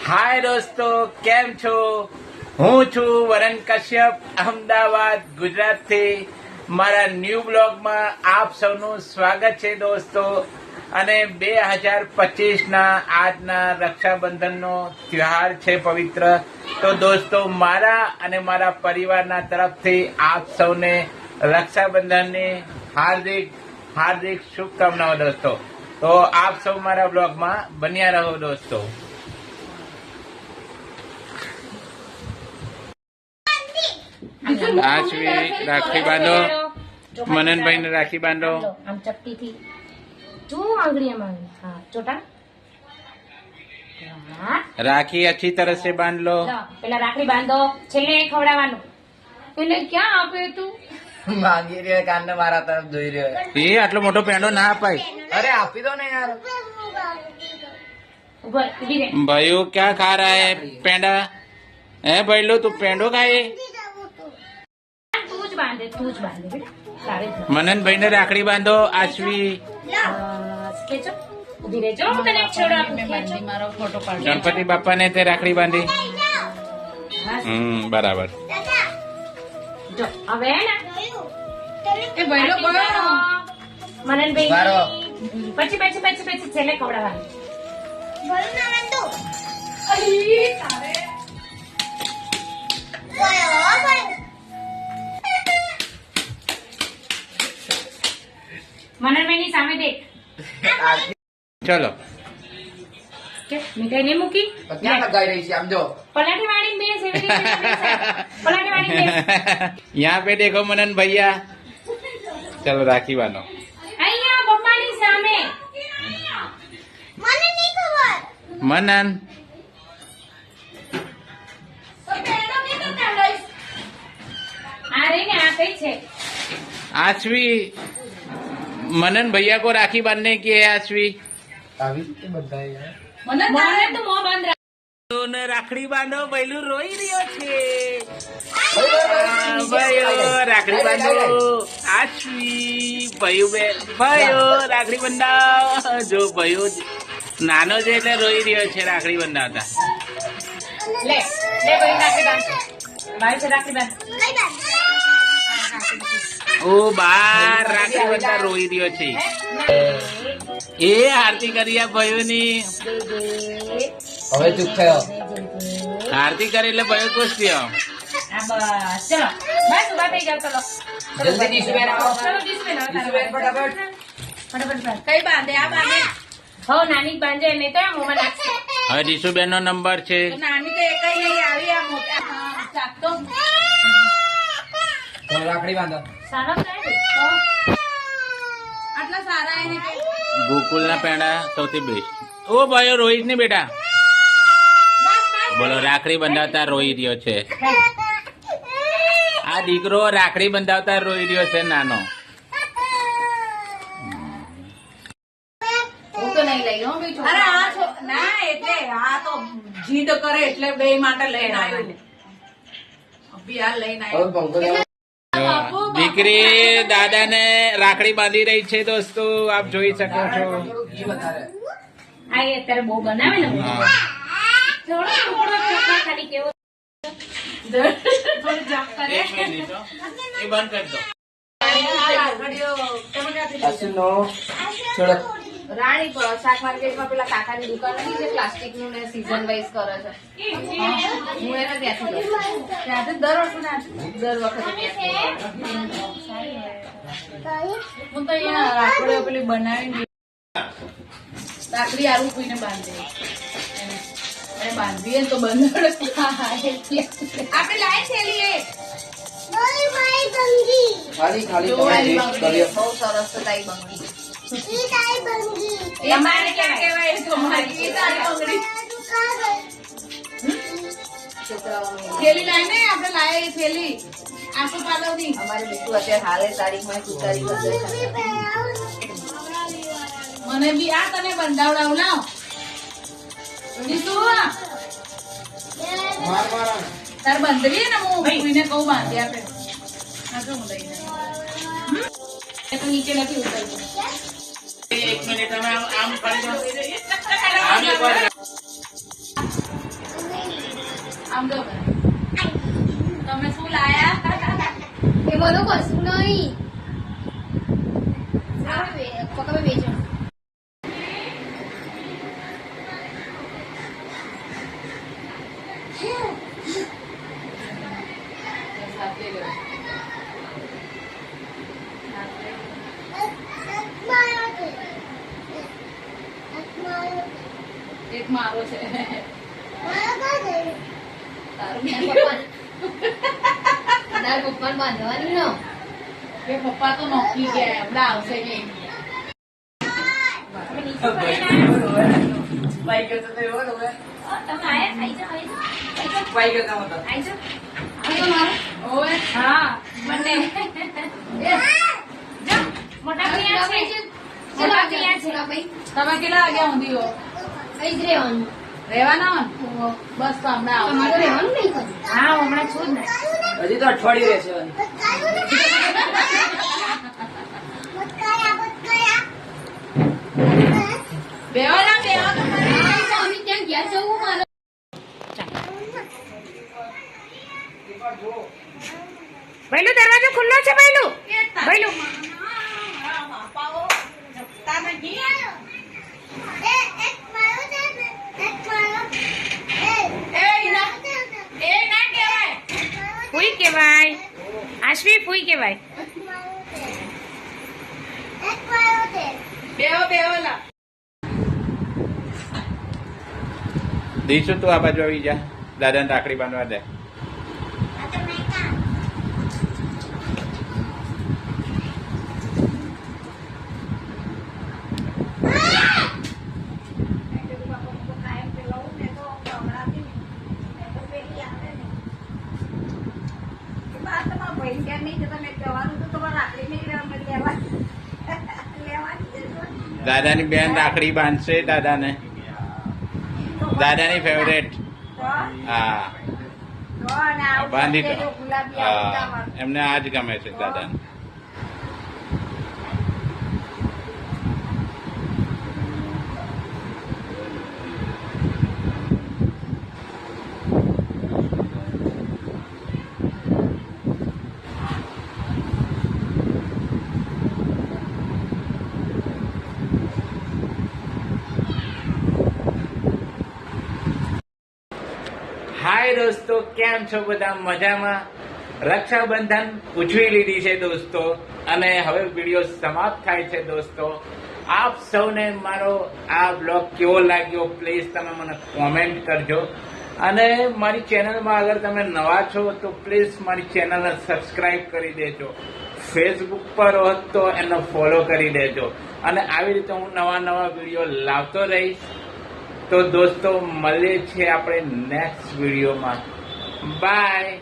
હાય દોસ્તો, કેમ છો? હું છું વરણ કશ્યપ, અમદાવાદ, ગુજરાતથી. મારા ન્યૂ બ્લોગમાં આપ સૌનું સ્વાગત છે દોસ્તો. અને 2025ના આજના રક્ષાબંધનનો તહેવાર છે પવિત્ર. તો દોસ્તો, મારા અને મારા પરિવારના તરફથી આપ સૌને રક્ષાબંધનની હાર્દિક હાર્દિક શુભકામનાઓ દોસ્તો. તો આપ સૌ મારા બ્લોગમાં બન્યા રહો દોસ્તો. આશવી રાખી બાંધો, મનનભાઈ ને રાખી બાંધો. આમ ચપટીથી તું આંગળીમાં હા ચોટા રાખી अच्छी तरह से बांध लो. પેલા રાખડી બાંધો, છેલ્લે ખવડાવવાનું. પેલે ક્યાં આપે તું? માંગી રહ્યો કાનને મારા તરફ જોઈ રહ્યો. એ આટલો મોટો પેંડો ના અપાય. અરે આપી દો ને યાર. ઉભર ઉભી રે. ભાઈઓ क्या खा रहा है पेंडा? है भाई लो तू पेंडो खाए. તું જ બાંધે બેટા. તારે જ મનનભાઈ ને રાખડી બાંધો. આશવી ખેંચો, ઉભી રહેજો. હું તને એક છેડો આપું. ખેંચો. મારો ફોટો પાડ. ગણપતિ બાપા ને તે રાખડી બાંધી. બરાબર. જો હવે હે ને એ ભાઈલો ગયો. મનનભાઈ બારો. પછી છેલ્લે ખવડાવવાનું. મનનભાઈ ની સામે દેખ. ચલો. કે મીઠાઈ નહીં મૂકી? ક્યાં લગાઈ રહી છે આમ જો. પલાઠી વાળીને બેસ, એવી રીતે બેસ. પલાઠી વાળીને બેસ. यहाँ पे देखो मनन भैया. चलो राखी बांधो. અહીંયા પપ્પાની સામે. मनन આ રહી ને આ કઈ છે? आशवी मनन भैया को राखी बांधने की है. आशवी આવી રીતે બધા યાર. મને તો મોં બંધ રાખ. રાખડી બાંધો. બૈલું રોઈ રહ્યો છે. ભાઈઓ રાખડી બાંધો. આશવી ભાઈઓ રાખડી બંધાવ. જો ભાઈઓ નાનો છે એટલે રોઈ રહ્યો છે રાખડી બંધાવતા. લે ભાઈ રાખડી બાંધ. ભાઈ છે રાખડી બાંધ. ઓ બાર રાખડી બંધા રોઈ રહ્યો છે. એ આરતી કરી આ ભાઈઓની. હવે ચૂપ થયો. આરતી કરી એટલે ભાઈઓ ખુશ થયો. બસ ચલો, બસ ઉભા થઈ જાવ. ચલો જલ્દી ડીશબેન આવો. ચલો ડીશબેન આવો. ડીશબેન ફટાફટ. ફટાફટ કઈ બાંધે આ બાંધે. હો નાની જ બાંધે, નહીં તો આ મોંમાં નાખશે. હવે ડીશુબેન નો નંબર છે. નાની તો એકઈ નહીં આવી આ મોટા. ચાકતો. તો રાખડી બાંધો. સારો થાય આટલા સારા એને કઈ. ગોકુલ ના પેંડા સૌથી બેસ્ટ. ઓ ભાઈઓ રોહિત ને બેટા બોલો. રાખડી બંધાવતા રોઈ રહ્યો છે. આ દીકરો રાખડી બંધાવતા રોઈ રહ્યો છે નાનો. હું તો નહીં લઈ લઉં બીજું. અરે આ છો ના એટલે આ તો જીદ કરે એટલે બે માટે લઈને આવ્યો. અભી આ લઈને આવ્યો. દીકરી દાદા ને રાખડી બાંધી રહી છે દોસ્તો. આપ જોઈ શકો છો. આ એ અત્યારે બહુ બનાવે ને. થોડો ચોખા ખાલી કેવો થોડું જામ કરે. એક મિનિટ હો. એ બંધ કરી દો. રાણી શાક માર્કેટમાં પેલા કાકાની દુકાન હતી જે પ્લાસ્ટિક નું ને સીઝન વાઇઝ કરે છે. હું એને ત્યાંથી લઉં. ત્યાંથી દર વખતે હું તો અહીંયા રાખડીઓ પેલી બનાવીને રાખડી આવું કોઈને બાંધે અને બાંધીએ તો બંધાડે. આપણે લાઈ થેલી બહુ સરસ છે તારી બંગડી. અમારે ક્યાં કહેવાય તમારી બંગડી. થેલી લાય ને આપણે લાય થેલી આસુ પાલવની. અમારે બીજું અત્યારે હાલે તારીખમાં સુતારી કરે છે. મને બી આ તને બંધાવડાવ લાવ બીજું તાર બંધવી ને હું કોઈને કહું બાંધી આપે. હું લઈને તો નીચે નથી ઉતરતું. એક મિનિટ અમે આમ કરી દો. આમ એક વાર આમ જો તમે શું લાયા એ બધું કશું નહીં પકડે વેચો એક મારો છે તાર પપ્પા બાંધવાની નો એ પપ્પા તો નોકી ગયા હમણાં આવશે નહીં તમે આયા ખાઈ જાઓ ઓવે હા બંને મોટા પિયા છે મોટા પિયા છે તમે કેટલા વાગ્યા ઊંધી હો અહીં જ રહેવાનું રહેવાના હો ને? બસ તો હમણાં આવશે તમારે રહેવાનું નહીં કરું હા હમણાં છું જ ને હજી તો અઠવાડિયું રહેશે બેવાના બેવા તો ખરી. અમે ત્યાં ગયા જવું મારે પહેલું દરવાજો ખુલ્લો છે પહેલું પહેલું ફૂઈ કેવાય આશ્વી ફૂઈ કેવાય બેવા દીશુ તું આ બાજુ આવી જા, દાદાને રાખડી બાંધવા દે. દાદાની બેન રાખડી બાંધશે દાદાને, દાદાની ફેવરેટ. હા બાંધી દો. હા એમને આ જ ગમે છે દાદાને. હાય દોસ્તો, કેમ છો બધા? મજામાં? રક્ષાબંધન ઉજવી લીધી છે દોસ્તો, અને હવે વિડીયો સમાપ્ત થાય છે દોસ્તો. આપ સૌને મારો આ બ્લોગ કેવો લાગ્યો પ્લીઝ તમે મને કોમેન્ટ કરજો, અને મારી ચેનલમાં અગર તમે નવા છો તો પ્લીઝ મારી ચેનલને સબસ્ક્રાઇબ કરી દેજો. ફેસબુક પર હોત તો એને ફોલો કરી દેજો, અને આવી રીતે હું નવા નવા વિડીયો લાવતો રહીશ. તો દોસ્તો મળીએ છીએ આપણે નેક્સ્ટ વિડીયોમાં. બાય.